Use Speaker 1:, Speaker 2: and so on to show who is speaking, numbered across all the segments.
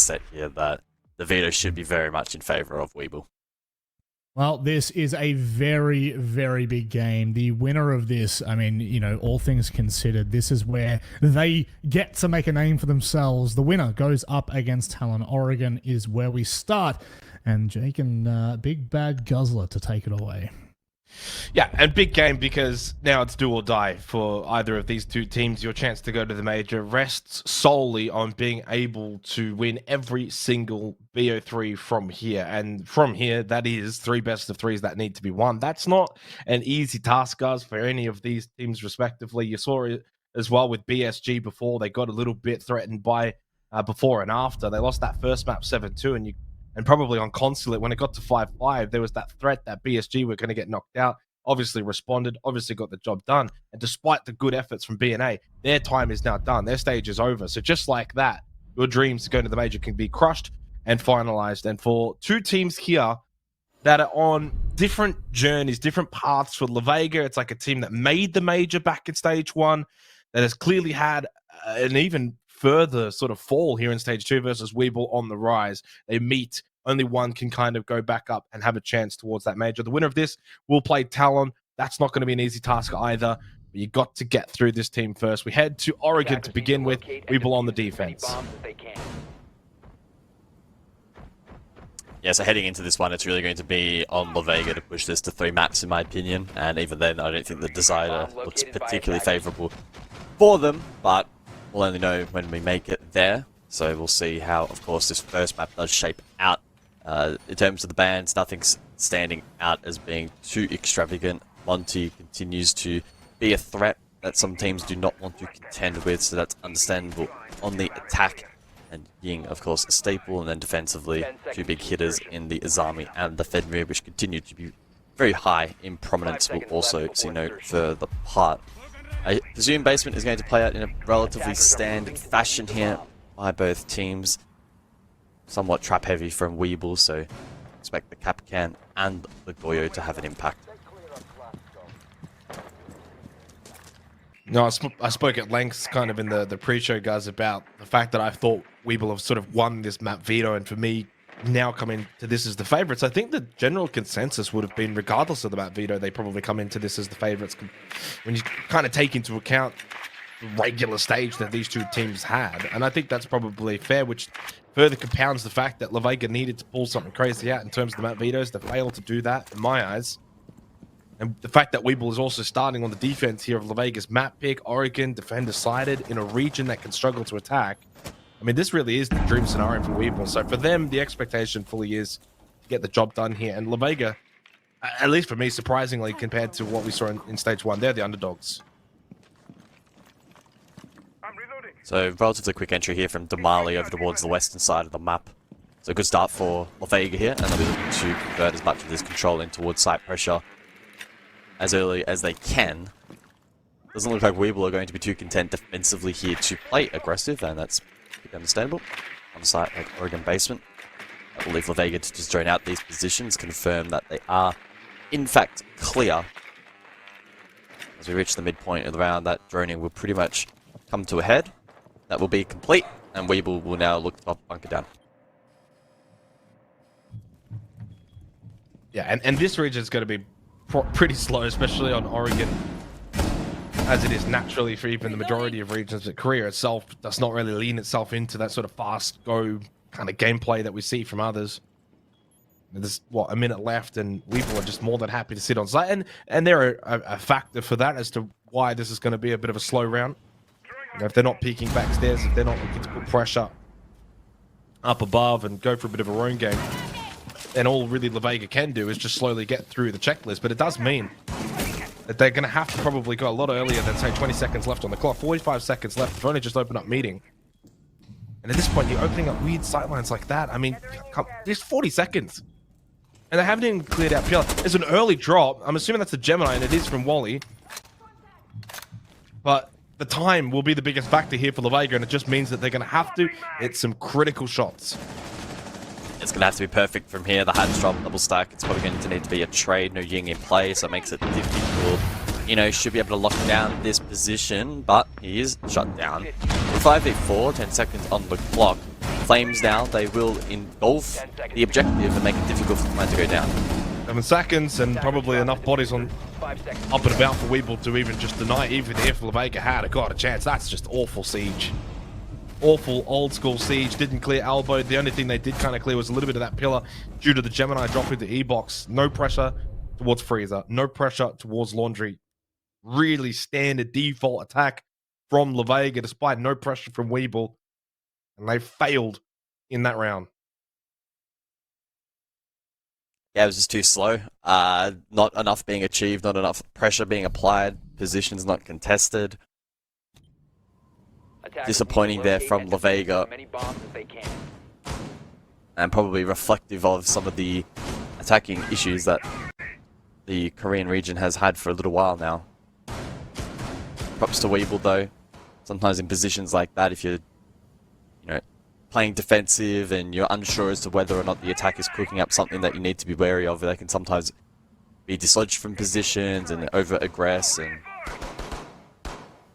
Speaker 1: set here that the veto should be very much in favor of WEBL.
Speaker 2: Well, this is a very, very big game. The winner of this, I mean, you know, all things considered, this is where they get to make a name for themselves. The winner goes up against Talon. Oregon is where we start. And Jake and Big Bad Guzzler to take it away.
Speaker 3: Yeah, and big game because now it's do or die for either of these two teams. Your chance to go to the major rests solely on being able to win every single BO3 from here. And from here, that is 3 best of 3s that need to be won. That's not an easy task, guys, for any of these teams respectively. You saw it as well with BSG before. They got a little bit threatened by before and after. They lost that first map 7-2, and probably on Consulate, when it got to 5-5, there was that threat that BSG were going to get knocked out. Obviously responded, obviously got the job done. And despite the good efforts from BNA, their time is now done. Their stage is over. So just like that, your dreams to go to the major can be crushed and finalized. And for two teams here that are on different journeys, different paths, for LAVEGA, it's like a team that made the major back in stage 1, that has clearly had an even further sort of fall here in stage 2 versus WEBL on the rise. They meet, only one can kind of go back up and have a chance towards that major. The winner of this will play Talon. That's not going to be an easy task either, but you got to get through this team first. We head to Oregon to begin with. WEBL on the defense.
Speaker 1: Yeah, so heading into this one, it's really going to be on LAVEGA to push this to 3 maps, in my opinion. And even then, I don't think the decider looks particularly favorable for them, but we'll only know when we make it there. So we'll see how, of course, this first map does shape out. In terms of the bans, nothing's standing out as being too extravagant. Monty continues to be a threat that some teams do not want to contend with, so that's understandable on the attack. And Ying, of course, a staple, and then defensively, 2 big hitters in the Azami and the Fenrir, which continue to be very high in prominence. We'll also see no further part. I presume basement is going to play out in a relatively standard fashion here by both teams. Somewhat trap heavy from WEBL, so expect the Capcan and the Goyo to have an impact.
Speaker 3: No, I spoke at length kind of in the pre-show, guys, about the fact that I thought WEBL have sort of won this map veto, and for me, now coming to this as the favourites. I think the general consensus would have been, regardless of the map veto, they probably come into this as the favourites when you kind of take into account the regular stage that these two teams had. And I think that's probably fair, which further compounds the fact that LAVEGA needed to pull something crazy out in terms of the map vetoes. They failed to do that, in my eyes. And the fact that WEBL is also starting on the defense here of LAVEGA's map pick, Oregon, defender sided, in a region that can struggle to attack. I mean, this really is the dream scenario for WEBL. So for them, the expectation fully is to get the job done here. And LAVEGA, at least for me, surprisingly, compared to what we saw in stage 1, they're the underdogs.
Speaker 1: So relatively quick entry here from Damali over towards the western side of the map. So a good start for LAVEGA here, and they'll be looking to convert as much of this control in towards site pressure as early as they can. Doesn't look like WEBL are going to be too content defensively here to play aggressive, and that's pretty understandable. On the site at Oregon basement, I will leave LAVEGA to just drone out these positions, confirm that they are in fact clear. As we reach the midpoint of the round, that droning will pretty much come to a head. That will be complete, and WEBL will now look to bunker down.
Speaker 3: Yeah, and this region is going to be pretty slow, especially on Oregon, as it is naturally for even the majority of regions. But Korea itself does not really lean itself into that sort of fast go kind of gameplay that we see from others. There's, what, a minute left, and WEBL are just more than happy to sit on site, and they're a factor for that as to why this is going to be a bit of a slow round. You know, if they're not peeking backstairs, if they're not looking to put pressure up above and go for a bit of a roam game, then all really LAVEGA can do is just slowly get through the checklist. But it does mean that they're going to have to probably go a lot earlier than, say, 20 seconds left on the clock. 45 seconds left. They've only just opened up meeting. And at this point, you're opening up weird sightlines like that. I mean, there's 40 seconds. And they haven't even cleared out PL. There's an early drop. I'm assuming that's a Gemini, and it is from Wally. But the time will be the biggest factor here for LAVEGA, and it just means that they're going to have to hit some critical shots.
Speaker 1: It's going to have to be perfect from here. The hatch drop, double stack. It's probably going to need to be a trade. No Ying in play, so it makes it difficult. You know, should be able to lock down this position, but he is shut down. 5v4, 10 seconds on the clock. Flames now, they will engulf the objective and make it difficult for the plan to go down.
Speaker 3: 7 seconds and probably enough bodies on up and about for WEBL to even just deny, even if LAVEGA had a chance. That's just awful siege. Awful old school siege. Didn't clear elbow. The only thing they did kind of clear was a little bit of that pillar due to the Gemini drop into E-box. No pressure towards Freezer. No pressure towards Laundry. Really standard default attack from LAVEGA despite no pressure from WEBL. And they failed in that round.
Speaker 1: Yeah, it was just too slow. Not enough being achieved, not enough pressure being applied, positions not contested. Disappointing there from LAVEGA. And probably reflective of some of the attacking issues that the Korean region has had for a little while now. Props to WEBL though. Sometimes in positions like that, if you're playing defensive and you're unsure as to whether or not the attack is cooking up something that you need to be wary of, they can sometimes be dislodged from positions and over-aggress and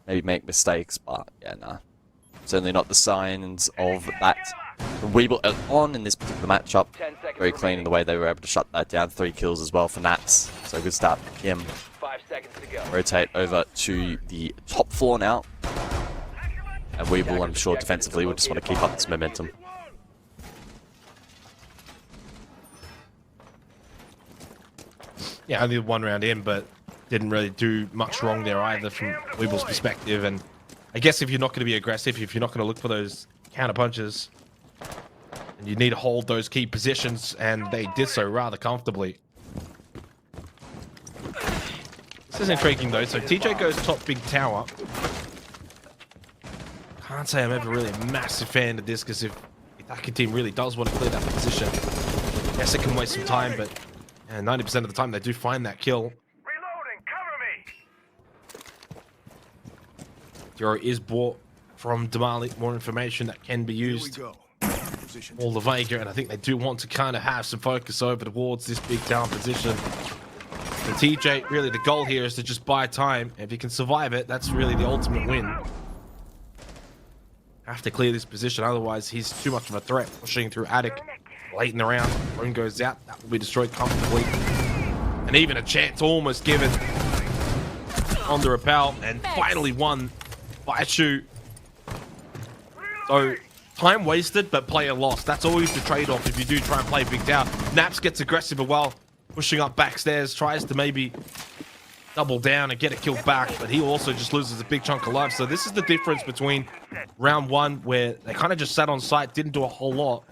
Speaker 1: maybe make mistakes, but yeah, nah. Certainly not the signs of that from WEBL on in this particular matchup. Very clean in the way they were able to shut that down. 3 kills as well for Nats, so good start for him.
Speaker 4: 5 seconds to go.
Speaker 1: Rotate over to the top floor now. And WEBL, I'm sure, defensively will just want to keep up this momentum.
Speaker 3: Yeah, only 1 round in, but didn't really do much wrong there either from WEBL's perspective. And I guess if you're not going to be aggressive, if you're not going to look for those counter punches, and you need to hold those key positions, and they did so rather comfortably. This is intriguing though. So TJ goes top big tower. Can't say I'm ever really a massive fan of this, because if the attacking team really does want to clear that position, yes, it can waste some time, but 90% of the time they do find that kill.
Speaker 4: Reloading, cover me.
Speaker 3: Duro is bought from Damali, more information that can be used for LAVEGA, and I think they do want to kind of have some focus over towards this big down position. For TJ, really the goal here is to just buy time. If he can survive it, that's really the ultimate win. Have to clear this position, otherwise he's too much of a threat. Pushing through attic late in the round. Drone goes out, that will be destroyed comfortably. And even a chance almost given on the rappel, and finally won by Shu. So time wasted, but player lost. That's always the trade-off if you do try and play big down. Naps gets aggressive as well, pushing up backstairs, tries to maybe double down and get a kill back, but he also just loses a big chunk of life. So this is the difference between round 1, where they kind of just sat on site, didn't do a whole lot.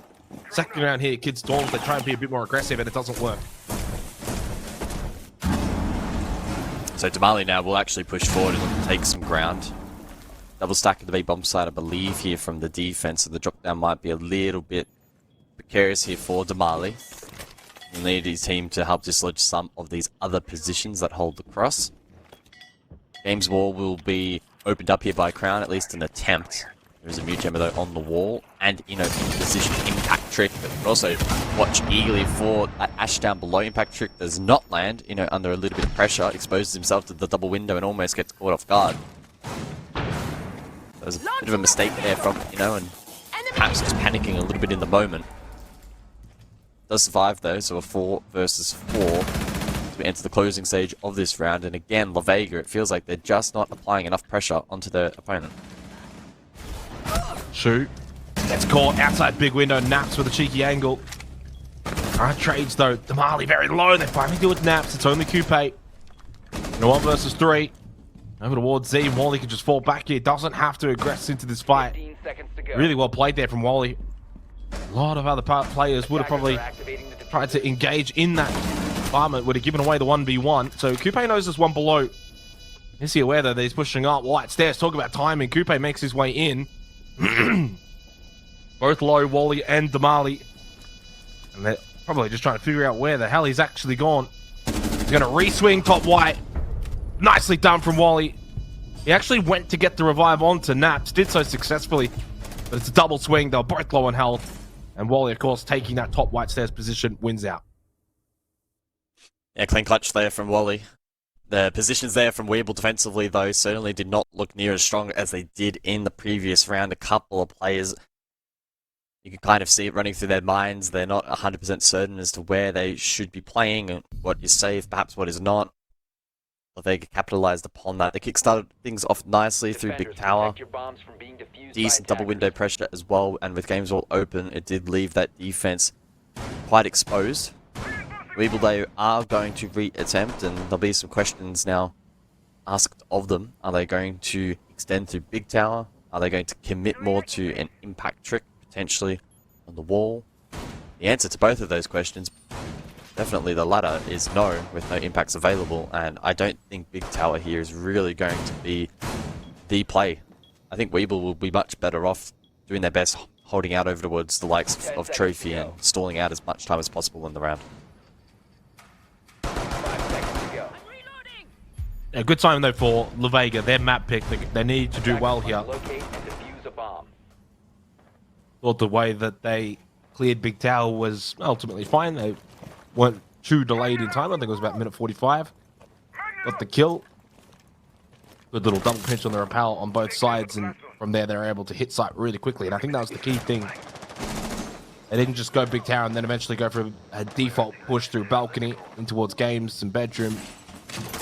Speaker 3: Second round here, Kid Storms, they try and be a bit more aggressive, and it doesn't work.
Speaker 1: So Damali now will actually push forward and take some ground. Double stack at the B bomb side, I believe, here from the defense, so the drop down might be a little bit precarious here for Damali. He'll need his team to help dislodge some of these other positions that hold the cross. Games wall will be opened up here by Crown, at least an attempt. There is a mute gemmer though on the wall, and in position impact trick, but also watch eagerly for that Ash down below. Impact trick does not land, under a little bit of pressure, exposes himself to the double window and almost gets caught off guard. There was a bit of a mistake there from, and perhaps just panicking a little bit in the moment. Does survive though, so a 4 versus 4 as we enter the closing stage of this round. And again, LAVEGA, it feels like they're just not applying enough pressure onto their opponent.
Speaker 3: Shu gets caught outside big window, Naps with a cheeky angle. Alright, trades though. Damali very low, they finally do it Naps, it's only Coupe. 1 versus 3. Over towards Z, Wally can just fall back here, doesn't have to aggress into this fight.
Speaker 4: 15 seconds to go.
Speaker 3: Really well played there from Wally. A lot of other players would have probably tried to engage in that environment, would have given away the 1v1. So Coupe knows there's one below. Is he aware though that he's pushing up? White stairs, talk about timing. Coupe makes his way in. Both low, Wally and Damali. And they're probably just trying to figure out where the hell he's actually gone. He's going to re-swing top white. Nicely done from Wally. He actually went to get the revive onto Naps, did so successfully. But it's a double swing, they're both low on health. And Wally, of course, taking that top white stairs position, wins out.
Speaker 1: Yeah, clean clutch there from Wally. The positions there from WEBL defensively, though, certainly did not look near as strong as they did in the previous round. A couple of players You can kind of see it running through their minds. They're not 100% certain as to where they should be playing and what is safe, perhaps what is not. LAVEGA capitalized upon that. They kickstarted things off nicely through Big Tower. Decent double window pressure as well, and with games all open, it did leave that defense quite exposed. WEBL, they are going to re-attempt, and there'll be some questions now asked of them. Are they going to extend through Big Tower? Are they going to commit more to an impact trick, potentially on the wall? The answer to both of those questions, definitely the latter, is no, with no impacts available, and I don't think Big Tower here is really going to be the play. I think WEBL will be much better off doing their best, holding out over towards the likes of Trophy and stalling out as much time as possible in the round.
Speaker 4: 5 seconds to go.
Speaker 3: A good time though for LAVEGA. Their map pick, they need to do well here.
Speaker 4: Locate and defuse a bomb.
Speaker 3: Thought the way that they cleared Big Tower was ultimately fine. They weren't too delayed in time. I think it was about minute 45. Got the kill. Good little double pinch on the rappel on both sides, and from there they were able to hit site really quickly. And I think that was the key thing. They didn't just go Big Tower and then eventually go for a default push through balcony in towards games and bedroom.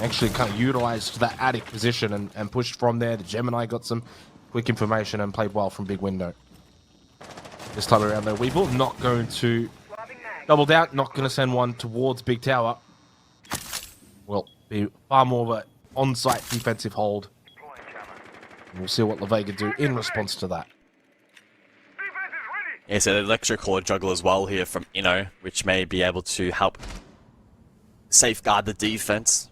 Speaker 3: Actually kind of utilized that attic position and pushed from there. The Gemini got some quick information and played well from big window. This time around though, WEBL not going to double down, not going to send one towards Big Tower. Will be far more of an on-site defensive hold. And we'll see what LAVEGA do in response to that.
Speaker 1: Yeah, so the electrical juggle as well here from Inno, which may be able to help safeguard the defense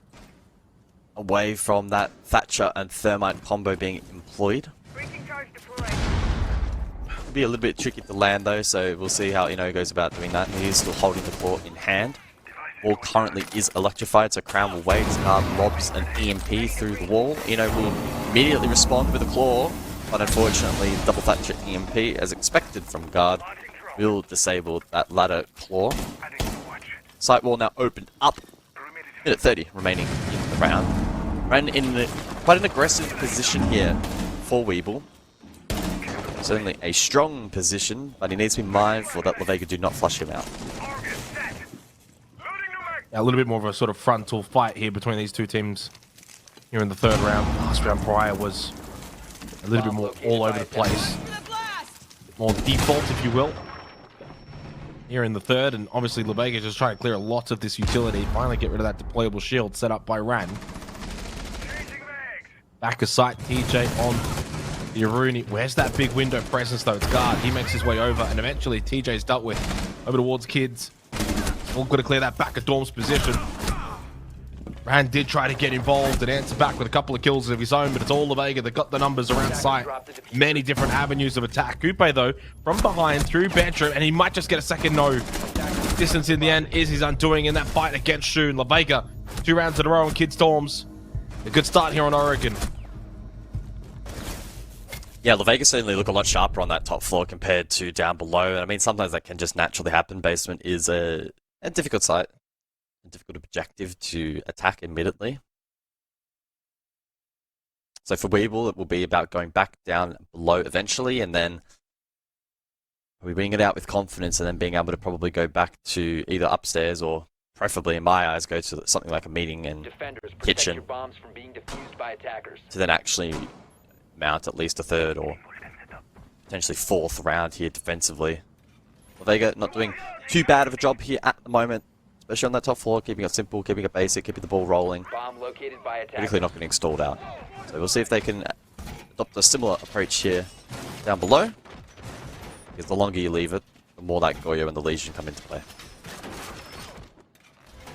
Speaker 1: away from that Thatcher and Thermite combo being employed. It'll be a little bit tricky to land though, so we'll see how Inno goes about doing that. And he's still holding the core in hand. Wall currently is electrified, so Crown will wait, lobs an EMP through the wall. Inno will immediately respond with a claw, but unfortunately double Thatcher EMP, as expected from guard, will disable that ladder claw. Site wall now opened up. Minute 30 remaining in the round. Ran in quite an aggressive position here for WEBL. Certainly a strong position, but he needs to be mindful that LAVEGA do not flush him out.
Speaker 3: A little bit more of a sort of frontal fight here between these two teams here in the third round. Last round prior was a little bit more all over the place. More default, if you will. Here in the third, and obviously LAVEGA just trying to clear a lot of this utility. Finally get rid of that deployable shield set up by Ran. Back of sight, TJ on the Aruni. Where's that big window presence though? It's guard. He makes his way over, and eventually TJ's dealt with. Over towards Kids. All got to clear that back of Dorm's position. Ran did try to get involved and answer back with a couple of kills of his own, but it's all LAVEGA that got the numbers around site. Many different avenues of attack. Coupe though, from behind through bedroom, and he might just get a second no. Distance in the end is his undoing in that fight against Shun. LAVEGA, 2 rounds in a row on Kid Storms. A good start here on Oregon.
Speaker 1: Yeah, LAVEGA certainly look a lot sharper on that top floor compared to down below. I mean, sometimes that can just naturally happen. Basement is a difficult site. Difficult objective to attack, admittedly. So for WEBL, it will be about going back down below eventually, and then we bring it out with confidence, and then being able to probably go back to either upstairs or, preferably in my eyes, go to something like a meeting and kitchen
Speaker 4: your bombs from being defused by attackers.
Speaker 1: to then actually mount at least a third or potentially fourth round here defensively. LAVEGA not doing too bad of a job here at the moment. Especially on that top floor, keeping it simple, keeping it basic, keeping the ball rolling.
Speaker 4: Bomb located by attackers.
Speaker 1: Typically not getting stalled out. So we'll see if they can adopt a similar approach here down below. Because the longer you leave it, the more that Goyo and the Legion come into play.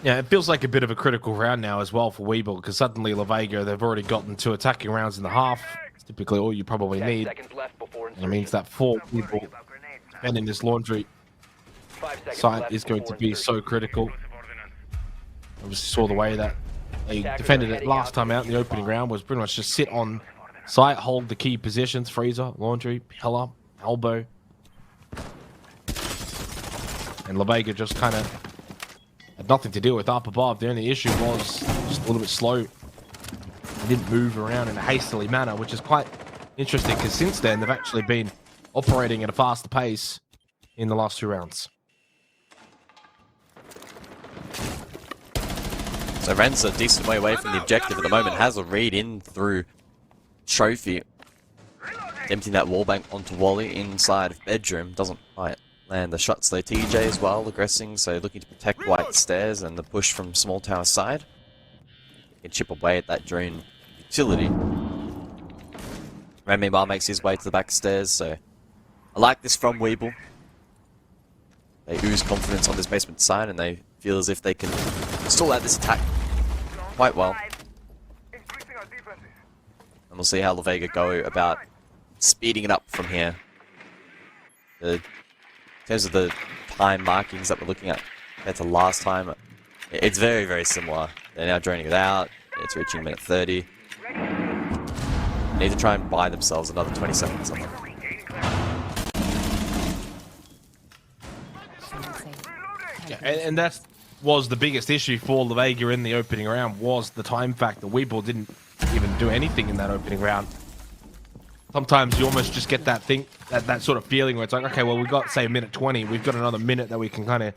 Speaker 3: Yeah, it feels like a bit of a critical round now as well for WEBL, because suddenly LAVEGA, they've already gotten 2 attacking rounds in the half. It's typically all you probably
Speaker 4: 10
Speaker 3: need.
Speaker 4: seconds left before
Speaker 3: And it means that 4 people defending this laundry
Speaker 4: 5 seconds
Speaker 3: site
Speaker 4: left
Speaker 3: is going to
Speaker 4: before
Speaker 3: be
Speaker 4: insertion.
Speaker 3: so critical. Obviously saw the way that they defended it last time out in the opening round was pretty much just sit on site, hold the key positions, freezer, laundry, pillar, elbow. And LAVEGA just kind of had nothing to deal with up above. The only issue was just a little bit slow. They didn't move around in a hastily manner, which is quite interesting because since then they've actually been operating at a faster pace. in the last 2 rounds.
Speaker 1: So Ren's a decent way away from the objective at the moment. Has a read in through Trophy. Emptying that wall bank onto Wally inside of bedroom. Doesn't quite land the shots though. TJ as well aggressing, so looking to protect White Stairs and the push from Small Tower side. He can chip away at that drone utility. Ren meanwhile makes his way to the back stairs, so I like this from WEBL. They ooze confidence on this basement side and they feel as if they can stall out this attack quite well. And we'll see how LAVEGA go about speeding it up from here. In terms of the time markings that we're looking at compared to last time, it's very, very similar. They're now droning it out. It's reaching minute 30. They need to try and buy themselves another 20 seconds on them.
Speaker 3: Yeah, and that was the biggest issue for LAVEGA in the opening round, was the time factor. WEBL didn't even do anything in that opening round. Sometimes you almost just get that thing, that sort of feeling where it's like, okay, well, we've got, say, minute 20. We've got another minute that we can kind of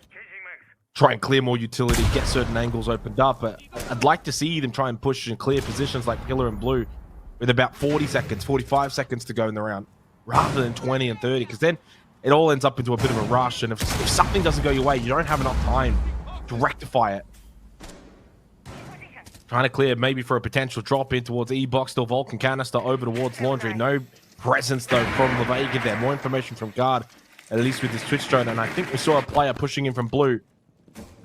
Speaker 3: try and clear more utility, get certain angles opened up. But I'd like to see them try and push and clear positions like Pillar and Blue with about 40 seconds, 45 seconds to go in the round, rather than 20 and 30, because then it all ends up into a bit of a rush. And if something doesn't go your way, you don't have enough time to rectify it. Trying to clear maybe for a potential drop in towards E-Box, still Vulcan canister over towards Laundry. No presence though from LAVEGA there. More information from Guard, at least with his Twitch drone. And I think we saw a player pushing in from Blue.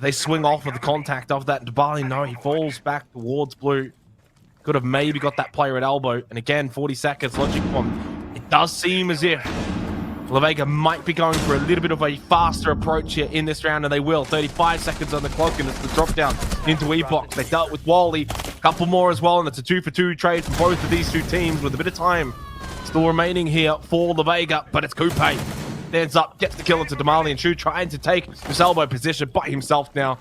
Speaker 3: They swing off of the contact of that. Dubali, no, he falls back towards Blue. Could have maybe got that player at elbow. And again, 40 seconds, Logic Bomb. It does seem as if LAVEGA might be going for a little bit of a faster approach here in this round, and they will. 35 seconds on the clock, and it's the drop down into E-Box. They dealt with Wally. A couple more as well, and it's a 2-for-2 trade from both of these two teams with a bit of time still remaining here for LAVEGA, but it's Coupe. Stands up, gets the kill into Damali, and Shu trying to take this elbow position by himself now.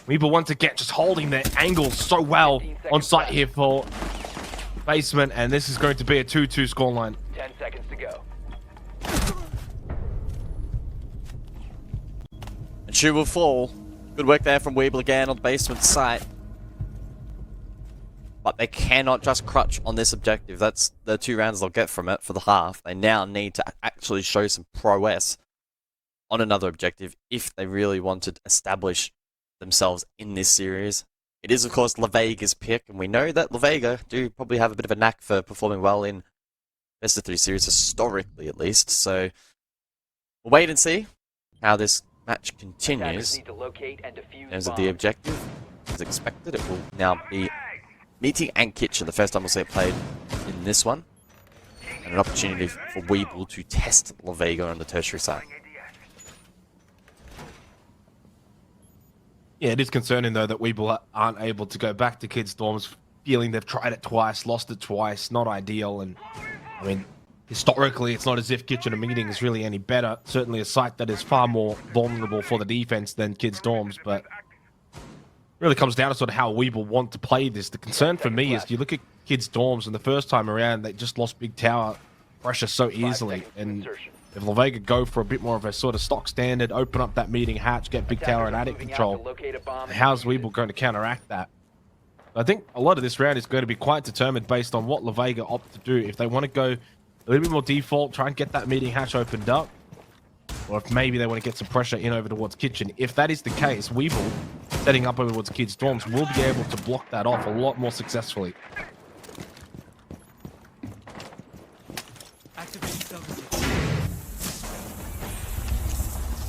Speaker 3: WEBL once again just holding their angles so well on site here for Basement, and this is going to be a 2-2 scoreline.
Speaker 4: 10 seconds to go.
Speaker 1: And Shu will fall. Good work there from WEBL again on the basement site. But they cannot just crutch on this objective. That's the 2 rounds they'll get from it for the half. They now need to actually show some prowess on another objective if they really want to establish themselves in this series. It is, of course, LAVEGA's pick, and we know that LAVEGA do probably have a bit of a knack for performing well in best of 3 series, historically at least. So we'll wait and see how this match continues. In terms of the objective, as expected, it will now be Meeting and Kitchen, the first time we'll see it played in this one. And an opportunity for WEBL to test LAVEGA on the tertiary side.
Speaker 3: Yeah, it is concerning, though, that WEBL aren't able to go back to Kids Dorms, feeling they've tried it twice, lost it twice, not ideal. And, I mean, historically, it's not as if Kitchen and Meeting is really any better. Certainly a site that is far more vulnerable for the defense than Kids Dorms, but really comes down to sort of how WEBL want to play this. The concern for me is you look at Kids Dorms, and the first time around, they just lost Big Tower pressure so easily. And if LAVEGA go for a bit more of a sort of stock standard, open up that Meeting hatch, get Big Tower and attic control, how's WEBL going to counteract that? I think a lot of this round is going to be quite determined based on what LAVEGA opt to do. If they want to go a little bit more default, try and get that Meeting hatch opened up, or if maybe they want to get some pressure in over towards Kitchen. If that is the case, WEBL, setting up over towards Kids Dorms, will be able to block that off a lot more successfully.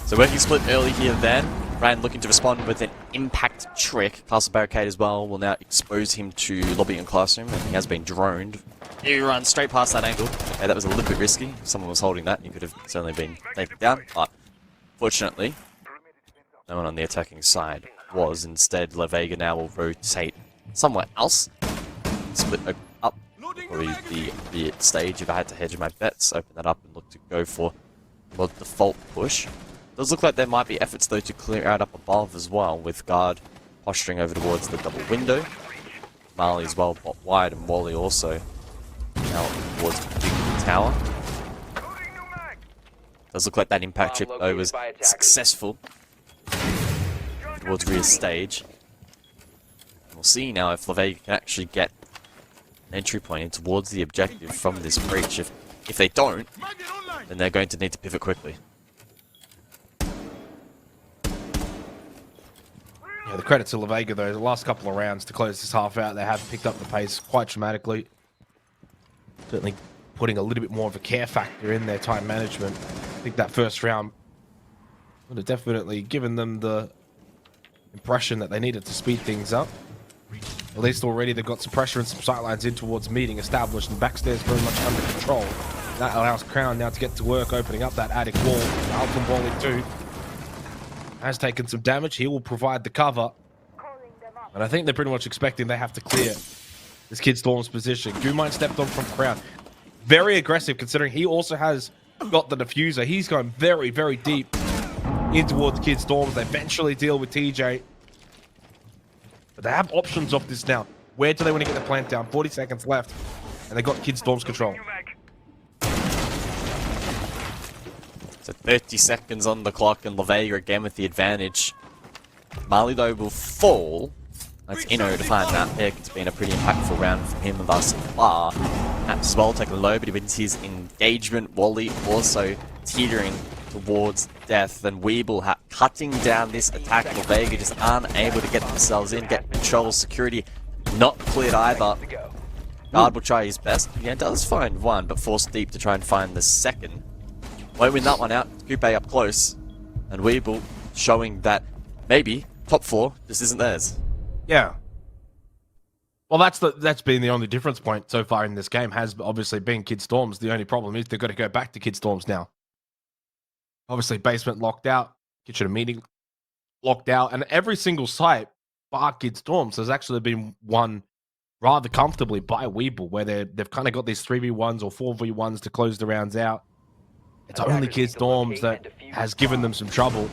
Speaker 1: So working split early here then. Ryan looking to respond with an impact trick. Castle Barricade as well will now expose him to lobby and classroom, and he has been droned. He runs straight past that angle. Okay, that was a little bit risky. If someone was holding that, he could have certainly been taken down. But fortunately, no one on the attacking side was. Instead, LAVEGA now will rotate somewhere else. Split up. Probably the stage if I had to hedge my bets. Open that up and look to go for the default push. Does look like there might be efforts though to clear out up above as well, with Guard posturing over towards the double window. Marley as well, bot wide, and Wally also now towards the big tower. Does look like that impact chip though was successful towards rear stage. We'll see now if LAVEGA can actually get an entry point in towards the objective from this breach. If they don't, then they're going to need to pivot quickly.
Speaker 3: Yeah, the credit to LAVEGA though, the last couple of rounds to close this half out, they have picked up the pace quite dramatically. Certainly putting a little bit more of a care factor in their time management. I think that first round would have definitely given them the impression that they needed to speed things up. At least already they've got some pressure and some sightlines in towards meeting established, and backstairs very much under control. That allows Crown now to get to work, opening up that attic wall. Alton Wally too has taken some damage. He will provide the cover. And I think they're pretty much expecting they have to clear this Kid Storm's position. Goomine stepped on from Crown. Very aggressive considering he also has got the diffuser. He's going very, very deep in towards Kid Storms. They eventually deal with TJ. But they have options off this now. Where do they want to get the plant down? 40 seconds left. And they got Kid Storm's control.
Speaker 1: So 30 seconds on the clock, and LAVEGA again with the advantage. Marley though will fall. That's Inno to find that pick. It's been a pretty impactful round for him thus far. Maps as well taking a low, but he wins his engagement. Wally also teetering towards death. Then WEBL cutting down this attack. LAVEGA just aren't able to get themselves in, get control. Security not cleared either. Guard will try his best. Yeah, does find one, but forced deep to try and find the second. Won't win that one out. Coupe up close. And WEBL showing that maybe top 4 just isn't theirs.
Speaker 3: Yeah. Well, that's been the only difference point so far in this game, has obviously been Kid Storms. The only problem is they've got to go back to Kid Storms now. Obviously, basement locked out, kitchen and meeting locked out, and every single site bar Kid Storms has actually been won rather comfortably by WEBL, where they've kind of got these 3v1s or 4v1s to close the rounds out. It's only Kid Storms that has given them some trouble.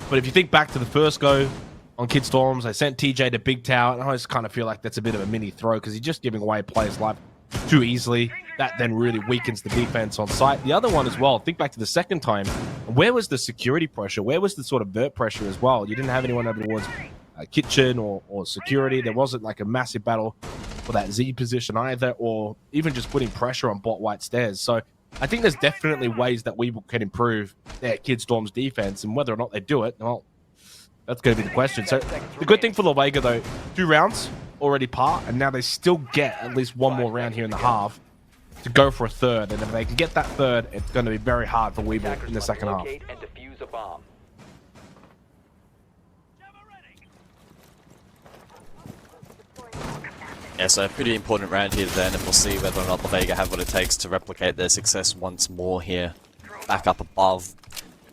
Speaker 3: But if you think back to the first go on Kid Storms, they sent TJ to Big Tower, and I just kind of feel like that's a bit of a mini throw because he's just giving away players' life too easily. That then really weakens the defense on site. The other one as well, think back to the second time, where was the security pressure? Where was the sort of vert pressure as well? You didn't have anyone over towards kitchen or security. There wasn't like a massive battle for that Z position either, or even just putting pressure on bot white stairs. So I think there's definitely ways that we can improve their Kid Storm's defense, and whether or not they do it, well, that's going to be the question. So the good thing for LAVEGA though, 2 rounds already par, and now they still get at least one more round here in the half to go for a third. And if they can get that third, it's going to be very hard for WEBL in the second half.
Speaker 1: Yeah, so a pretty important round here then, and we'll see whether or not LAVEGA have what it takes to replicate their success once more here. Back up above.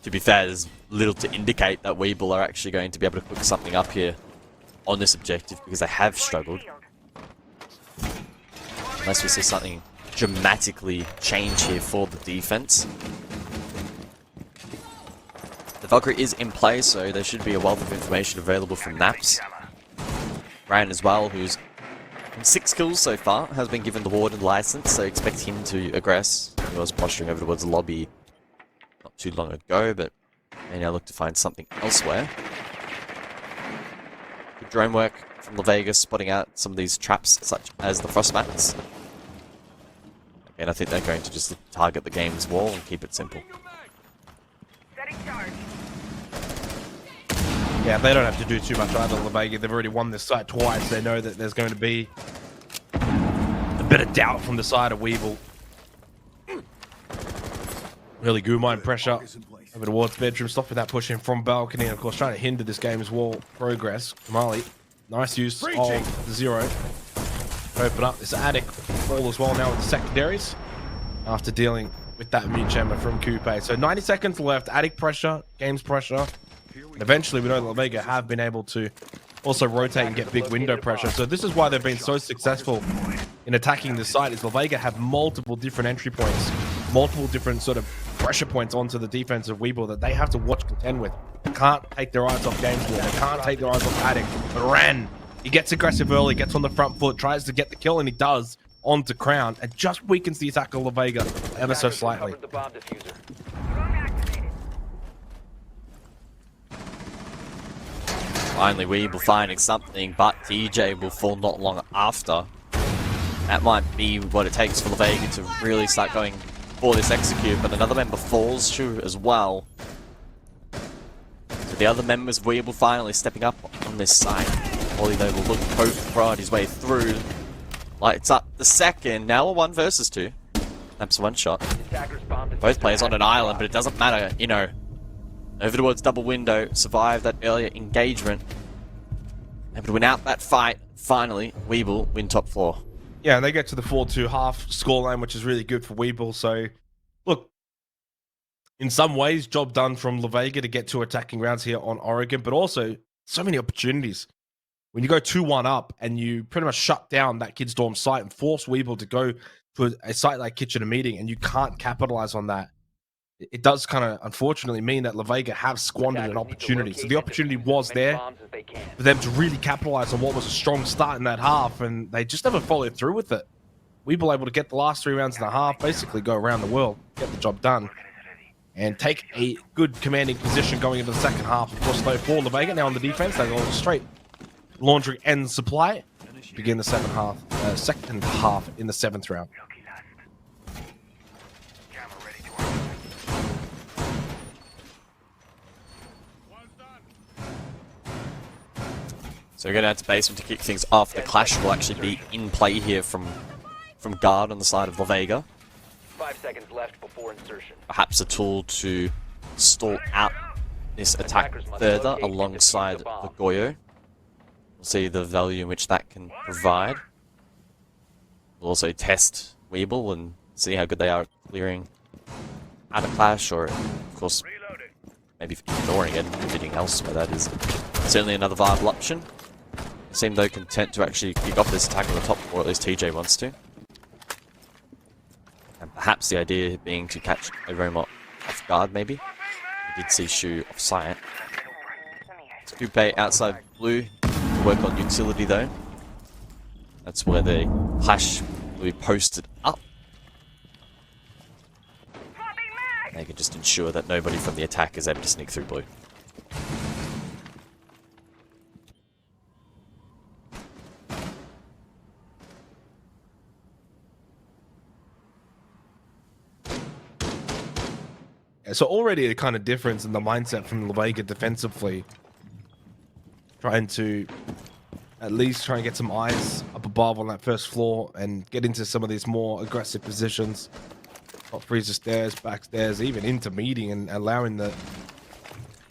Speaker 1: To be fair, there's little to indicate that WEBL are actually going to be able to cook something up here on this objective, because they have struggled. Unless we see something dramatically change here for the defense. The Valkyrie is in play, so there should be a wealth of information available from Naps. Ryan as well, who's 6 kills so far, has been given the Warden license, so expect him to aggress. He was posturing over towards the lobby not too long ago, but may now look to find something elsewhere. Good drone work from LAVEGA, spotting out some of these traps, such as the frost mats. And I think they're going to just target the game's wall and keep it simple.
Speaker 3: Yeah, they don't have to do too much either, LAVEGA. They've already won this site twice. They know that there's going to be a bit of doubt from the side of WEBL. Really Goomine pressure over towards bedroom, stopping that pushing from balcony, and of course trying to hinder this game's wall progress. Kamali, nice use of the 0. Open up this attic wall as well now with the secondaries after dealing with that mute chamber from Coupe. So 90 seconds left, attic pressure, games pressure. And eventually we know that LAVEGA have been able to also rotate and get big window pressure. So this is why they've been so successful in attacking this site, is LAVEGA have multiple different entry points, multiple different sort of pressure points onto the defense of WEBL that they have to watch contend with. They can't take their eyes off games wall. They can't take their eyes off attic. But Ran, he gets aggressive early, gets on the front foot, tries to get the kill, and he does onto Crown, and just weakens the attack of LAVEGA ever so slightly.
Speaker 1: Finally, Weeble finding something, but TJ will fall not long after. That might be what it takes for LAVEGA to really start going for this execute, but another member falls through as well. So the other members of Weeble finally stepping up on this side. Wally though will look to prod his way through. Lights up the second, now a 1 versus 2. That's one shot. Both players on an island, but it doesn't matter, you know. Over towards double window, survive that earlier engagement. Able to win out that fight. Finally, Weeble win top floor.
Speaker 3: Yeah, and they get to the 4-2 half scoreline, which is really good for Weeble. So, look, in some ways, job done from LAVEGA to get 2 attacking rounds here on Oregon, but also so many opportunities. When you go 2-1 up and you pretty much shut down that Kids Dorm site and force Weeble to go to a site like Kitchener Meeting, and you can't capitalize on that, it does kind of unfortunately mean that LAVEGA have squandered an opportunity. So the opportunity was there for them to really capitalize on what was a strong start in that half, and they just never followed through with it. Weeble able to get the last 3 rounds and a half, basically go around the world, get the job done, and take a good commanding position going into the second half. Of course, though, for LAVEGA now on the defense, they go straight laundry and supply. Begin the second half in the 7th round.
Speaker 1: So we're going out to basement to kick things off. The clash will actually be in play here from guard on the side of LAVEGA.
Speaker 4: 5 seconds left before insertion.
Speaker 1: Perhaps a tool to stall out this attack further alongside the Goyo. We'll see the value in which that can provide. We'll also test Weeble and see how good they are at clearing out a clash, or of course maybe ignoring it and bidding elsewhere. That is certainly another viable option. They seem though content to actually kick off this attack on the top floor, at least TJ wants to. And perhaps the idea being to catch a Roma off guard maybe. We did see Shu off site. Coupe outside blue. Work on utility though. That's where the clash will be posted up. They can just ensure that nobody from the attack is able to sneak through blue.
Speaker 3: Yeah, so already a kind of difference in the mindset from LAVEGA defensively. Trying to at least try and get some eyes up above on that first floor and get into some of these more aggressive positions. Top freezer stairs, back stairs, even into meeting, and allowing the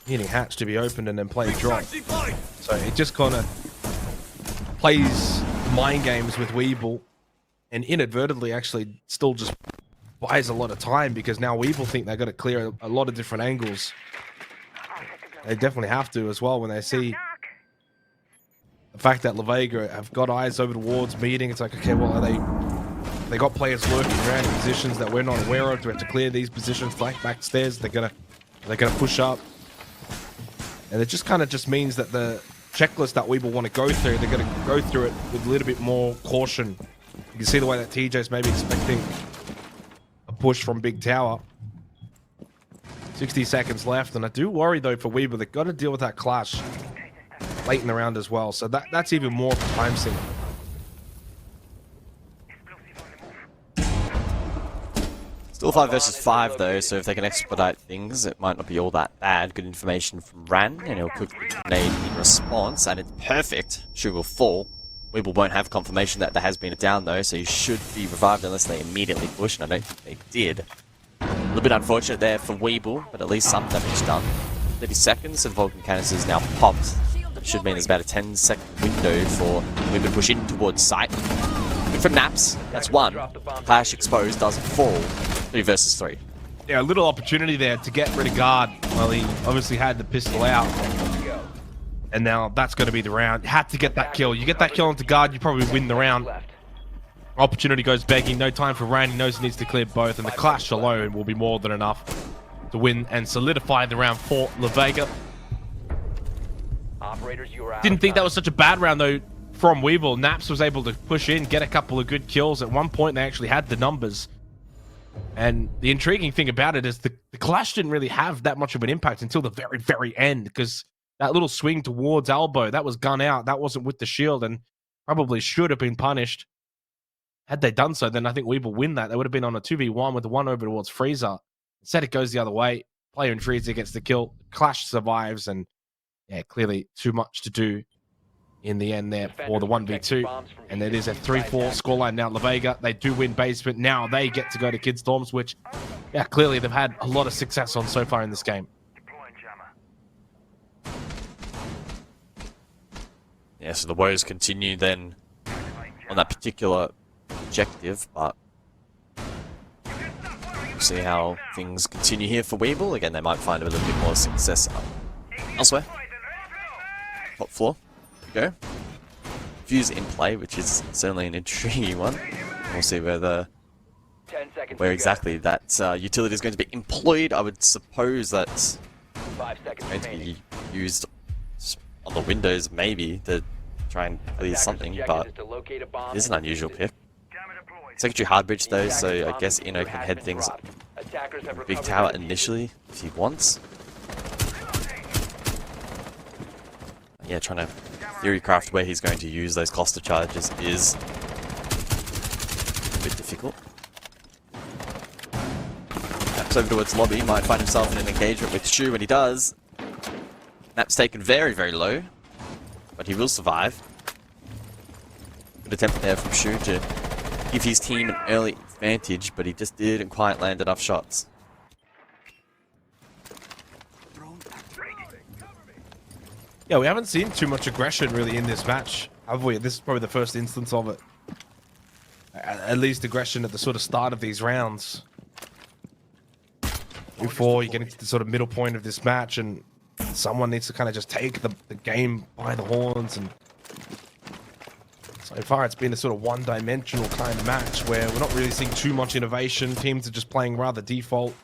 Speaker 3: meeting hatch to be opened and then play drop. So it just kind of plays mind games with Weeble, and inadvertently actually still just buys a lot of time, because now Weeble think they've got to clear a lot of different angles. They definitely have to as well when they see the fact that LAVEGA have got eyes over towards meeting. It's like, okay, well, they got players lurking around in positions that we're not aware of. Do we have to clear these positions like backstairs? They're gonna push up, and it just kind of just means that the checklist that Weeble want to go through, they're gonna go through it with a little bit more caution. You can see the way that TJ's maybe expecting a push from Big Tower. 60 seconds left, and I do worry though for Weeble. They've got to deal with that clash late in the round as well, so that's even more of a time sink.
Speaker 1: Still 5 versus 5 though, so if they can expedite things, it might not be all that bad. Good information from Ran, and he'll quickly nade in response, and it's perfect. Shu will fall. Weeble won't have confirmation that there has been a down though, so he should be revived unless they immediately push, and I don't think they did. A little bit unfortunate there for Weeble, but at least some damage done. 30 seconds, and Vulcan Canister is now popped. That should mean there's about a 10-second window for Weeble to push in towards site. Good for Naps, that's 1. Clash exposed, doesn't fall. 3 versus 3.
Speaker 3: Yeah, a little opportunity there to get rid of guard. Well, he obviously had the pistol out. And now that's going to be the round. You had to get that kill. You get that kill onto guard, you probably win the round. Opportunity goes begging. No time for Rand. He knows he needs to clear both. And the clash alone will be more than enough to win and solidify the round for LAVEGA. Didn't think that was such a bad round, though, from Weeble. Naps was able to push in, get a couple of good kills. At one point, they actually had the numbers. And the intriguing thing about it is the clash didn't really have that much of an impact until the very, very end, because That little swing towards elbow, that was gun out. That wasn't with the shield and probably should have been punished. Had they done so, then I think WEBL win that. They would have been on a 2v1 with the one over towards Freezer. Instead, it goes the other way. Player in Freezer gets the kill. Clash survives, and yeah, clearly too much to do in the end there for the 1v2. And it is a 3-4 scoreline now. LAVEGA, they do win basement. Now they get to go to Kid Storms, which, yeah, clearly they've had a lot of success on so far in this game.
Speaker 1: Yeah, so the woes continue then on that particular objective, but we'll see how things continue here for WEBL. Again, they might find a little bit more success elsewhere. Top floor. Here we go. Fuse in play, which is certainly an intriguing one. We'll see where exactly that utility is going to be employed. I would suppose that's going to be used on the windows, maybe, to try and clear something, but it is an unusual pick. Secondary hard bridge though, so I guess Ino can head things big tower initially if he wants. Yeah, trying to theory craft where he's going to use those cluster charges is a bit difficult. Taps over towards lobby, might find himself in an engagement with Shu when he does. Nap's taken very, very low, but he will survive. Good attempt there from Shu to give his team an early advantage, but he just didn't quite land enough shots.
Speaker 3: Yeah, we haven't seen too much aggression really in this match, have we? This is probably the first instance of it. At least aggression at the sort of start of these rounds. Before you get into the sort of middle point of this match, and someone needs to kind of just take the game by the horns. And so far it's been a sort of one-dimensional kind of match where we're not really seeing too much innovation. Teams are just playing rather default.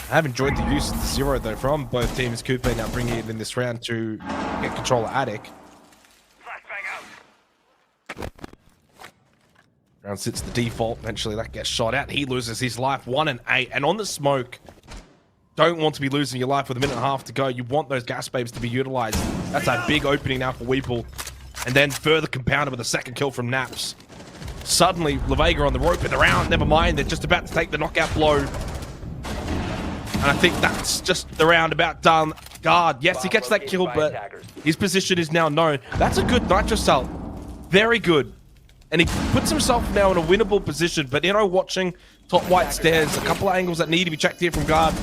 Speaker 3: I have enjoyed the use of the Zero though from both teams. Coupe now bringing it in this round to get control of Attic. Round sits the default. Eventually that gets shot out. He loses his life. 1 and 8. And on the smoke, don't want to be losing your life with 1.5 minutes to go. You want those gas babes to be utilized. That's a big opening now for WEBL. And then further compounded with a second kill from Naps. Suddenly, LAVEGA on the rope in the round. Never mind, they're just about to take the knockout blow. And I think that's just the round about done. Guard, yes, he gets that kill, but his position is now known. That's a good Nitro Cell. Very good. And he puts himself now in a winnable position. But, you know, watching top white stairs, a couple of angles that need to be checked here from Guard.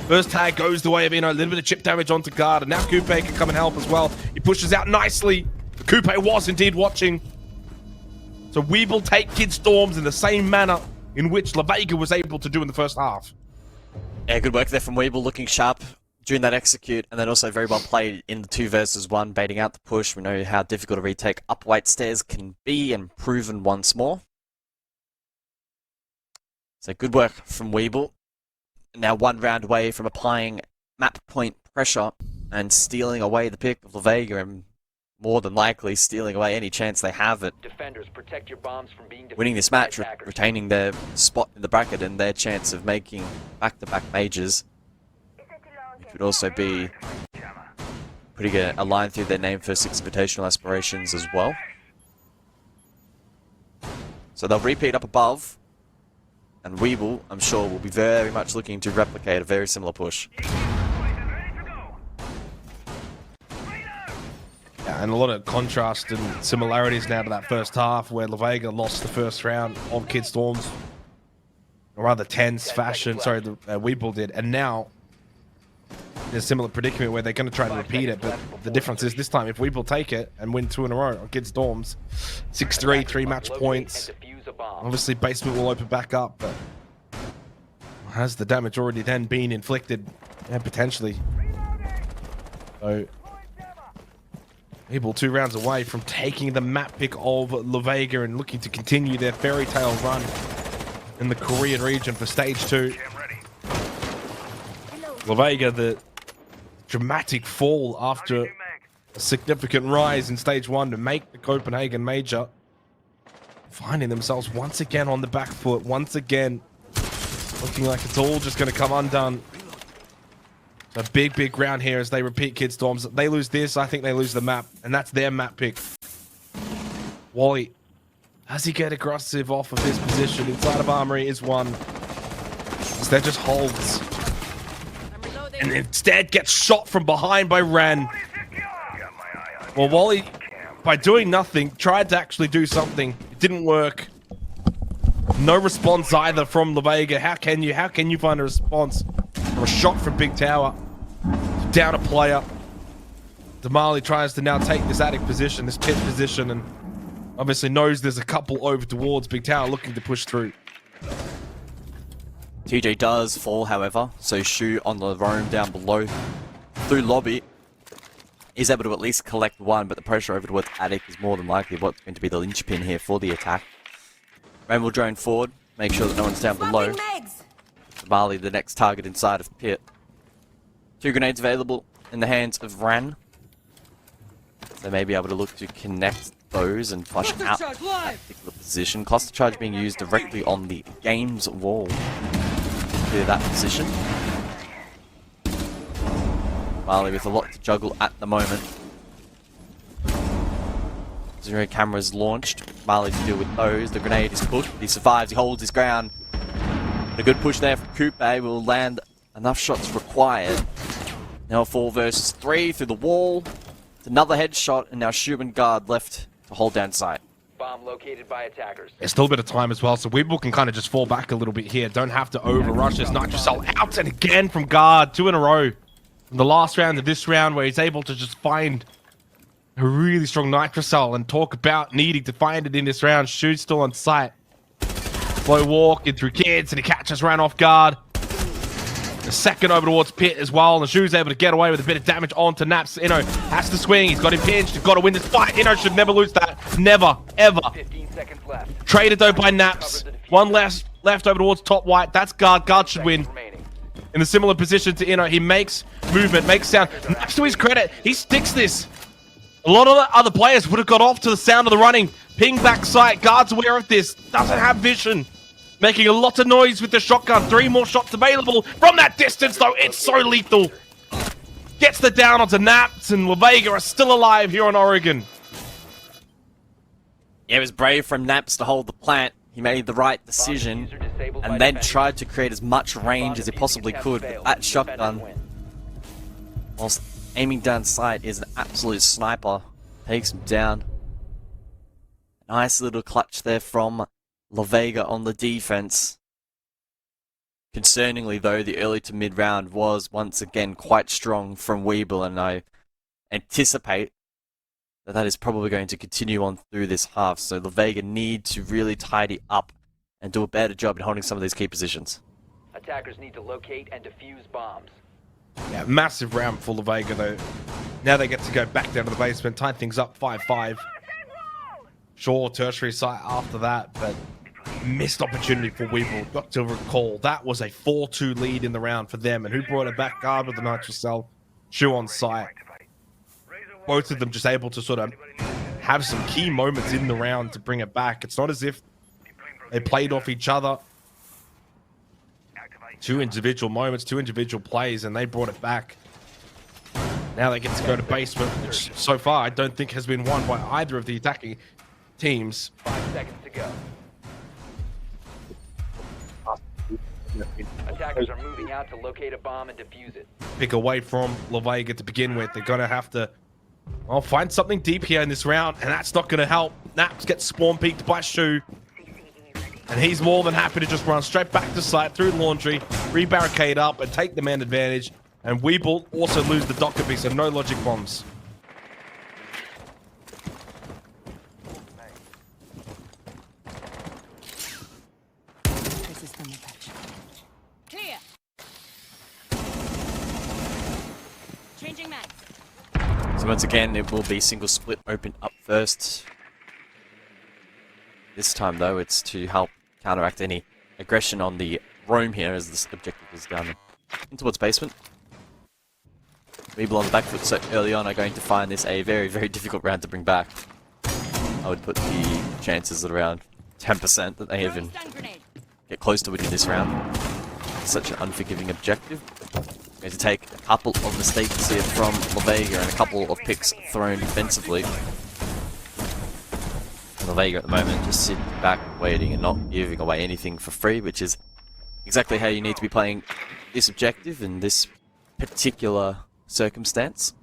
Speaker 3: First tag goes the way of, you know, a little bit of chip damage onto Guard. And now Coupe can come and help as well. He pushes out nicely. Coupe was indeed watching. So WEBL take Kid Storms in the same manner in which LAVEGA was able to do in the first half.
Speaker 1: Yeah, good work there from WEBL, looking sharp during that execute, and then also very well played in the 2 versus 1, baiting out the push. We know how difficult a retake up white stairs can be, and proven once more. So good work from WEBL. Now 1 round away from applying map point pressure and stealing away the pick of LAVEGA, and more than likely stealing away any chance they have at
Speaker 4: Defenders, protect your bombs from being
Speaker 1: winning this match, retaining their spot in the bracket and their chance of making back-to-back majors. It could also be putting a line through their name for 6 invitational aspirations as well. So they'll repeat up above, and WEBL, I'm sure, will be very much looking to replicate a very similar push.
Speaker 3: Yeah, and a lot of contrast and similarities now to that first half where LAVEGA lost the first round of Kid Storms. Or rather tense fashion, sorry, WEBL did. And now there's a similar predicament where they're going to try to repeat it, but the difference is this time if WEBL take it and win 2 in a row on Kid Storms, 6-3, 3 match points. Obviously basement will open back up, but has the damage already then been inflicted? Yeah, potentially. So WEBL 2 rounds away from taking the map pick of LAVEGA and looking to continue their fairy tale run in the Korean region for stage 2. LAVEGA, the dramatic fall after a significant rise in stage 1 to make the Copenhagen major, finding themselves once again on the back foot, once again looking like it's all just going to come undone. A big round here as they repeat Kid Storms. They lose this, I think they lose the map, and that's their map pick. Wally, does he get aggressive off of this position? Inside of Armory is one. Instead just holds. And instead gets shot from behind by Ran. Well, Wally, by doing nothing, tried to actually do something. It didn't work. No response either from LAVEGA. How can you find a response from a shot from Big Tower? Down a player. Damali tries to now take this attic position, this pit position, and obviously knows there's a couple over towards Big Tower looking to push through.
Speaker 1: TJ does fall, however, so Shu on the roam down below through lobby is able to at least collect one, but the pressure over towards attic is more than likely what's going to be the linchpin here for the attack. Ram will drone forward, make sure that no one's down below. Damali, the next target inside of pit. 2 grenades available in the hands of Ran. They may be able to look to connect those and flush out that particular position. Cluster charge being used directly on the game's wall. Clear that position. Marley with a lot to juggle at the moment. 0 cameras launched. Marley to deal with those. The grenade is pushed. He survives. He holds his ground. A good push there from Coupe will land enough shots required. Now 4 versus 3 through the wall. It's another headshot, and now Shu and Guard left to hold down sight.
Speaker 4: Bomb located by attackers.
Speaker 3: There's still a bit of time as well, so WEBL can kind of just fall back a little bit here. Don't have to overrush this. Nitrocell out, and again from Guard. 2 in a row. From the last round to this round, where he's able to just find a really strong Nitrocell and talk about needing to find it in this round. Shu's still on sight. Slow walk in through Kids, and he catches Ran off guard. The second over towards Pit as well, and the Shu's able to get away with a bit of damage onto Naps. Inno has to swing. He's got him pinched. He's got to win this fight. Inno should never lose that. Never, ever.
Speaker 4: 15 seconds left.
Speaker 3: Traded though by Naps. One left over towards top white. That's Guard. Guard should win. In a similar position to Inno, he makes movement, makes sound. Naps, to his credit, he sticks this. A lot of the other players would have got off to the sound of the running. Ping back sight. Guard's aware of this. Doesn't have vision. Making a lot of noise with the shotgun. 3 more shots available from that distance, though. It's so lethal. Gets the down onto Naps, and LAVEGA are still alive here on Oregon.
Speaker 1: Yeah, it was brave from Naps to hold the plant. He made the right decision and then tried to create as much range as he possibly could with that shotgun. Whilst aiming down sight is an absolute sniper. Takes him down. Nice little clutch there from LAVEGA on the defense. Concerningly though, the early to mid round was once again quite strong from WEBL, and I anticipate that is probably going to continue on through this half, so LAVEGA need to really tidy up and do a better job in holding some of these key positions.
Speaker 4: Attackers need to locate and defuse bombs.
Speaker 3: Yeah, massive round for LAVEGA though. Now they get to go back down to the basement, tie things up 5-5. Sure, tertiary site after that, but missed opportunity for WEBL. Got to recall, that was a 4-2 lead in the round for them, and who brought it back? Guard with the Nitrocell, Shu on site. Both of them just able to sort of have some key moments in the round to bring it back. It's not as if they played off each other. 2 individual moments, 2 individual plays, and they brought it back. Now they get to go to basement, which so far I don't think has been won by either of the attacking teams.
Speaker 4: 5 seconds to go. Attackers are moving out to locate a bomb and defuse it.
Speaker 3: Pick away from LAVEGA to begin with. They're going to have to find something deep here in this round, and that's not going to help. Naps gets spawn peeked by Shu, and he's more than happy to just run straight back to site through laundry, re-barricade up, and take the man advantage. And WEBL also lose the docker piece, so no logic bombs.
Speaker 5: Clear. Changing mags.
Speaker 1: So once again, it will be single split open up first. This time though, it's to help counteract any aggression on the roam here, as this objective is down in towards basement. WEBL on the back foot so early on are going to find this a very, very difficult round to bring back. I would put the chances at around 10% that they even get close to winning this round. It's such an unforgiving objective. Going to take a couple of mistakes here from LAVEGA and a couple of picks thrown defensively. And LAVEGA at the moment just sitting back, waiting, and not giving away anything for free, which is exactly how you need to be playing this objective in this particular circumstance.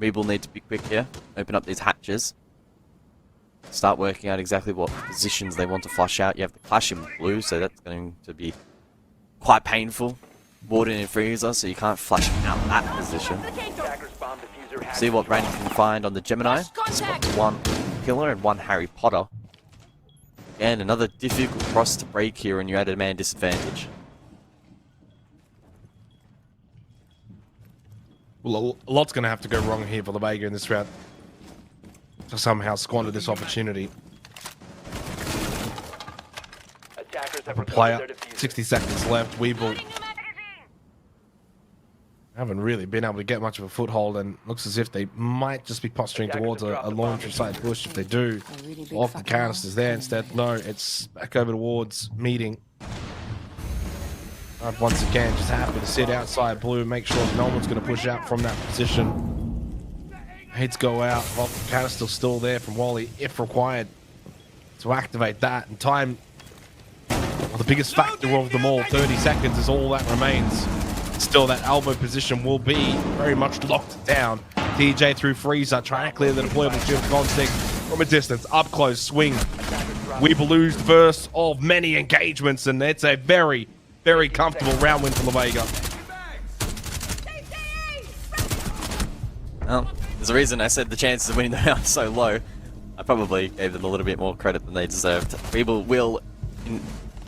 Speaker 1: WEBL need to be quick here, open up these hatches, start working out exactly what positions they want to flush out. You have the clash in blue, so that's going to be quite painful. Warden and Freezer, so you can't flash out that position.
Speaker 4: Attackers bomb diffuser has
Speaker 1: See what Brandon can find on the Gemini. He's got one killer and one Harry Potter. Again, another difficult cross to break here, and you're at a man disadvantage.
Speaker 3: Well, a lot's going to have to go wrong here for LAVEGA in this round to somehow squander this opportunity.
Speaker 4: Attackers have
Speaker 3: A
Speaker 4: recovered
Speaker 3: player,
Speaker 4: their diffuser.
Speaker 3: 60 seconds left. WEBL haven't really been able to get much of a foothold, and looks as if they might just be posturing towards a launch side push. If they do, off the canisters there instead. No, it's back over towards meeting. Once again, just happy to sit outside blue, make sure no one's going to push out from that position. Heads go out, off the canister still there from Wally, if required, to activate that. And time, well, the biggest factor of them all, 30 seconds is all that remains. Still, that elbow position will be very much locked down. TJ through Freezer, trying to clear the deployable shield constig from a distance. Up close, swing. WEBL lose the first of many engagements, and it's a very, very comfortable round win for LAVEGA.
Speaker 1: Well, there's a reason I said the chances of winning the round are so low. I probably gave them a little bit more credit than they deserved. WEBL will, in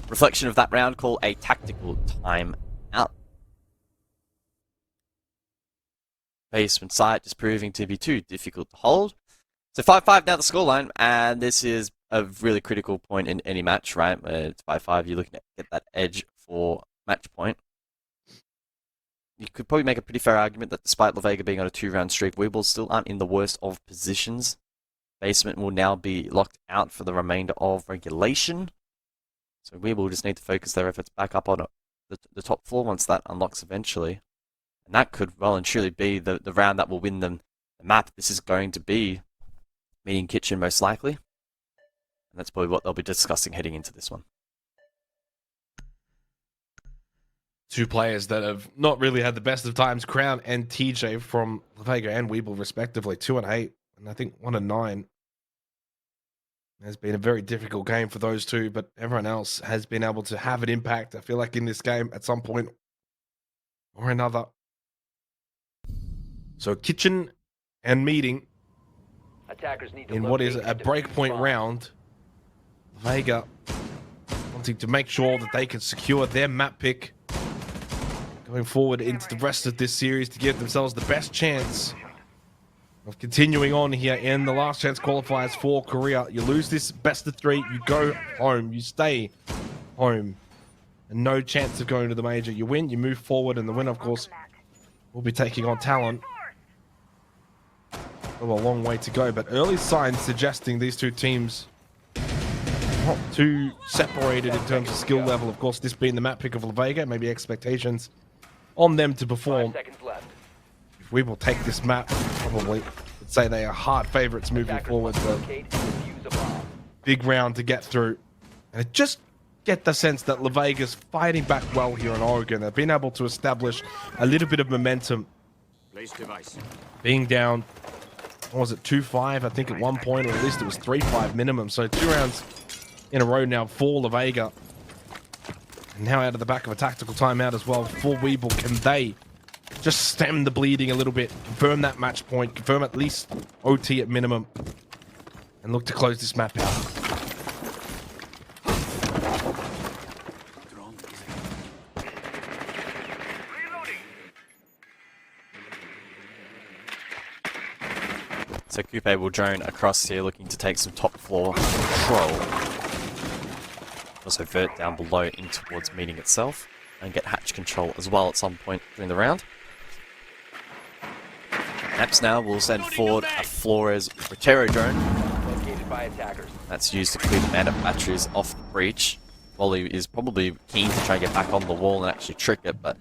Speaker 1: reflection of that round, call a tactical time out. Basement site just proving to be too difficult to hold. So 5-5 now the scoreline, and this is a really critical point in any match, right? It's 5-5, you're looking to get that edge for match point. You could probably make a pretty fair argument that despite LAVEGA being on a 2-round streak, WEBL still aren't in the worst of positions. Basement will now be locked out for the remainder of regulation. So WEBL just need to focus their efforts back up on the top floor once that unlocks eventually. And that could well and truly be the round that will win them the map. This is going to be Meeting Kitchen most likely. And that's probably what they'll be discussing heading into this one.
Speaker 3: Two players that have not really had the best of times, Crown and TJ from LAVEGA and WEBL respectively, 2-8, and I think 1-9. It's been a very difficult game for those two, but everyone else has been able to have an impact, I feel like, in this game at some point or another. So Kitchen and Meeting
Speaker 4: Attackers need to
Speaker 3: in what is
Speaker 4: locate
Speaker 3: a
Speaker 4: and defuse
Speaker 3: breakpoint
Speaker 4: bombs.
Speaker 3: round. LAVEGA wanting to make sure that they can secure their map pick going forward into the rest of this series to give themselves the best chance of continuing on here in the last chance qualifiers for Korea. You lose this best of 3, you go home, you stay home, and no chance of going to the major. You win, you move forward, and the winner, of course, will be taking on Talon. Still a long way to go, but early signs suggesting these two teams not too separated in terms of skill level. Of course, this being the map pick of LAVEGA, maybe expectations on them to
Speaker 4: 5
Speaker 3: perform.
Speaker 4: seconds left.
Speaker 3: If we will take this map, probably would say they are hard favorites moving
Speaker 4: Attackers
Speaker 3: forward.
Speaker 4: must
Speaker 3: So
Speaker 4: locate and defuse a bomb.
Speaker 3: big round to get through. And I just get the sense that LAVEGA's fighting back well here in Oregon. They've been able to establish a little bit of momentum. Being down, what was it, 2-5, I think at one point, or at least it was 3-5 minimum. So 2 rounds in a row now for LAVEGA. And now out of the back of a tactical timeout as well for WEBL. Can they just stem the bleeding a little bit, confirm that match point, confirm at least OT at minimum, and look to close this map out?
Speaker 1: So Coupe will drone across here looking to take some top floor control. Also vert down below in towards Meeting itself and get hatch control as well at some point during the round. Naps now will send forward a Flores Rotero drone.
Speaker 4: Located by attackers.
Speaker 1: That's used to clear the bandit batteries off the breach. Wally is probably keen to try and get back on the wall and actually trick it, but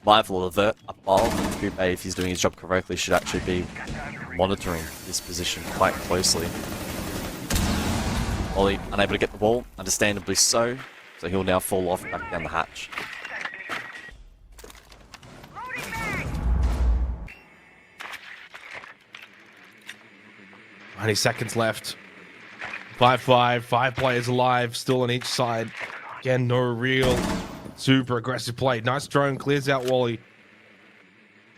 Speaker 1: mindful of it above. Coupe, if he's doing his job correctly, should actually be monitoring this position quite closely. Ollie unable to get the ball, understandably so. So he'll now fall off back down the hatch.
Speaker 3: 90 seconds left. 5-5, 5 players alive, still on each side. Again, no real super aggressive play. Nice drone, clears out Wally.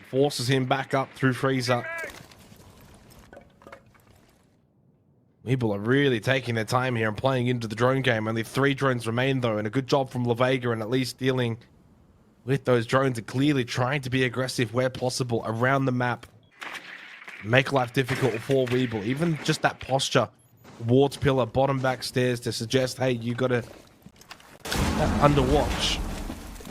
Speaker 3: Forces him back up through Freezer. People are really taking their time here and playing into the drone game. Only 3 drones remain though, and a good job from LAVEGA and at least dealing with those drones and clearly trying to be aggressive where possible around the map. Make life difficult for WEBL. Even just that posture towards pillar, bottom back stairs to suggest, hey, you gotta under watch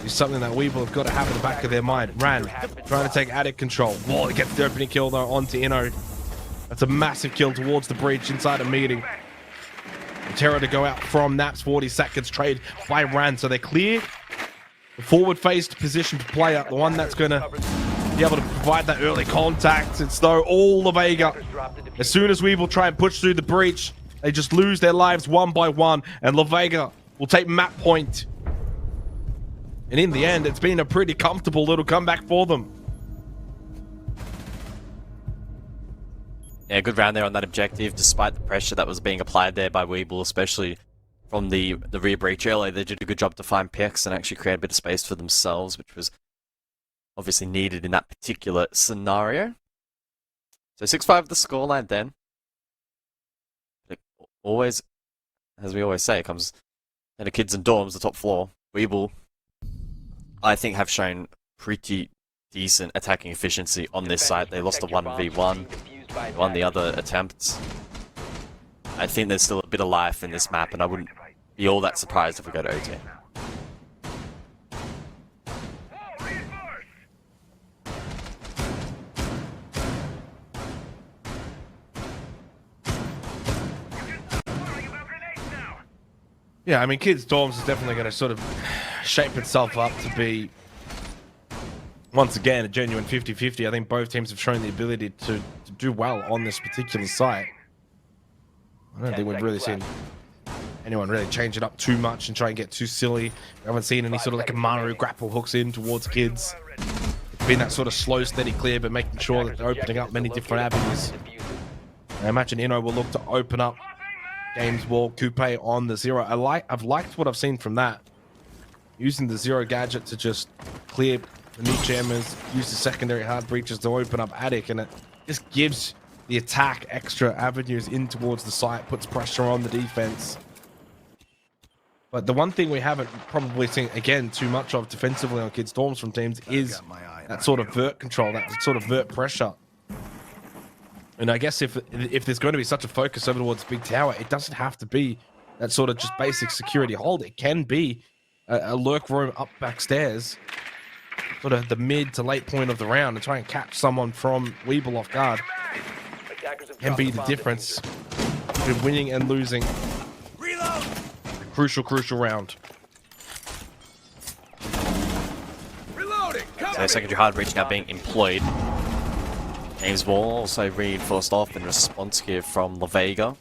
Speaker 3: is something that WEBL have got to have in the back of their mind. Ran, trying to take attic control. Wally gets the opening kill though onto Inno. That's a massive kill towards the breach inside a meeting. Terror to go out from Naps. 40 seconds trade by Ran. So they're clear. The forward-faced position player, the one that's going to be able to provide that early contact. It's though all LAVEGA. As soon as WEBL try and push through the breach, they just lose their lives one by one. And LAVEGA will take map point. And in the end, it's been a pretty comfortable little comeback for them.
Speaker 1: Yeah, good round there on that objective, despite the pressure that was being applied there by WEBL, especially from the rear breach early. They did a good job to find picks and actually create a bit of space for themselves, which was obviously needed in that particular scenario. So 6-5 the scoreline then. It always, as we always say, it comes down to kids and dorms, the top floor. WEBL, I think, have shown pretty decent attacking efficiency on this side. They lost a 1v1. On the other attempts, I think there's still a bit of life in this map, and I wouldn't be all that surprised if we go to OT.
Speaker 3: Yeah, I mean, Kids Dorms is definitely going to sort of shape itself up to be, once again, a genuine 50-50. I think both teams have shown the ability to do well on this particular site. I don't think we've really seen anyone really change it up too much and try and get too silly. We haven't seen any sort of like a Maru grapple hooks in towards Kids. It's been that sort of slow, steady clear, but making sure that they're opening up many different avenues. I imagine Inno will look to open up Games Wall Coupe on the Zero. I've liked what I've seen from that. Using the Zero gadget to just clear the new jammers, use the secondary hard breaches to open up attic, and it just gives the attack extra avenues in towards the site, puts pressure on the defense. But the one thing we haven't probably seen, again, too much of defensively on Kids Dorms from teams is that sort of vert control, that sort of vert pressure. And I guess if there's going to be such a focus over towards Big Tower, it doesn't have to be that sort of just basic security hold. It can be a lurk room up backstairs, sort of the mid to late point of the round, and try and catch someone from WEBL off guard. Can be the difference between winning and losing. Reload! Crucial round.
Speaker 4: Reloading!
Speaker 1: So secondary hard breach now being employed. Games Wall also reinforced off in response here from LAVEGA.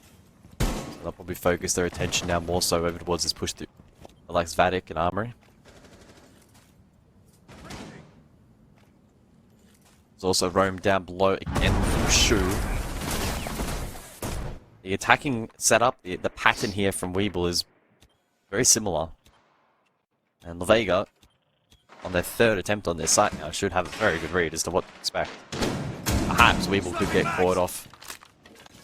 Speaker 1: So they'll probably focus their attention now more so over towards this push through Alex Vatic and Armory. There's also roam down below again from Shu. The attacking setup, the pattern here from WEBL is very similar. And LAVEGA, on their 3rd attempt on their site now, should have a very good read as to what to expect. Perhaps WEBL could get caught off,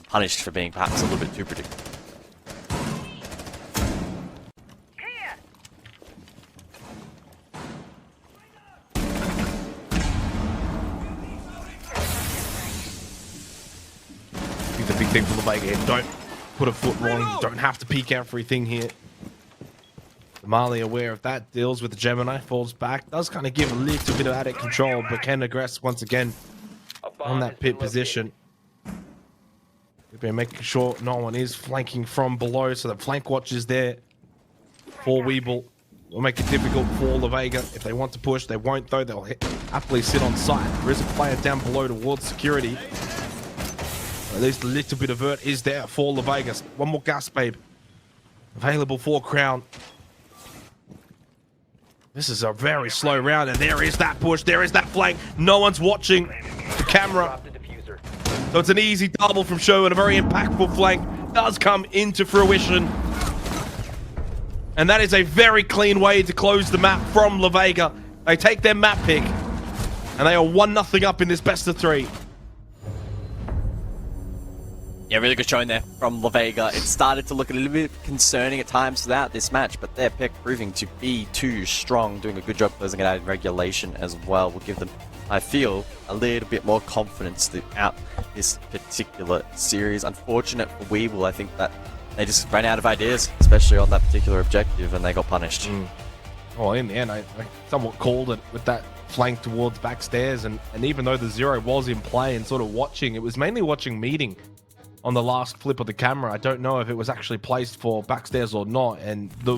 Speaker 1: punished for being perhaps a little bit too predictable.
Speaker 3: The big thing for LAVEGA here, don't put a foot wrong, you don't have to peek everything here. Mali aware of that, deals with the Gemini, falls back, does kind of give a little bit of attic control, but can aggress once again on that pit position. We've been making sure no one is flanking from below, so the flank watch is there for WEBL. will make it difficult for LAVEGA. If they want to push, they won't though. They'll happily sit on site. There is a player down below towards security. At least a little bit of vert is there for LAVEGA. One more gas, babe. Available for Crown. This is a very slow round, and there is that push. There is that flank. No one's watching the camera. So it's an easy double from Show, and a very impactful flank does come into fruition. And that is a very clean way to close the map from LAVEGA. They take their map pick, and they are 1-0 up in this best of 3.
Speaker 1: Yeah, really good showing there from LAVEGA. It started to look a little bit concerning at times throughout this match, but their pick proving to be too strong, doing a good job closing it out in regulation as well, will give them, I feel, a little bit more confidence throughout this particular series. Unfortunate for WEBL, I think that they just ran out of ideas, especially on that particular objective, and they got punished.
Speaker 3: Well, in the end, I somewhat called it with that flank towards backstairs, and even though the 0 was in play and sort of watching, it was mainly watching meeting on the last flip of the camera. I don't know if it was actually placed for backstairs or not, and the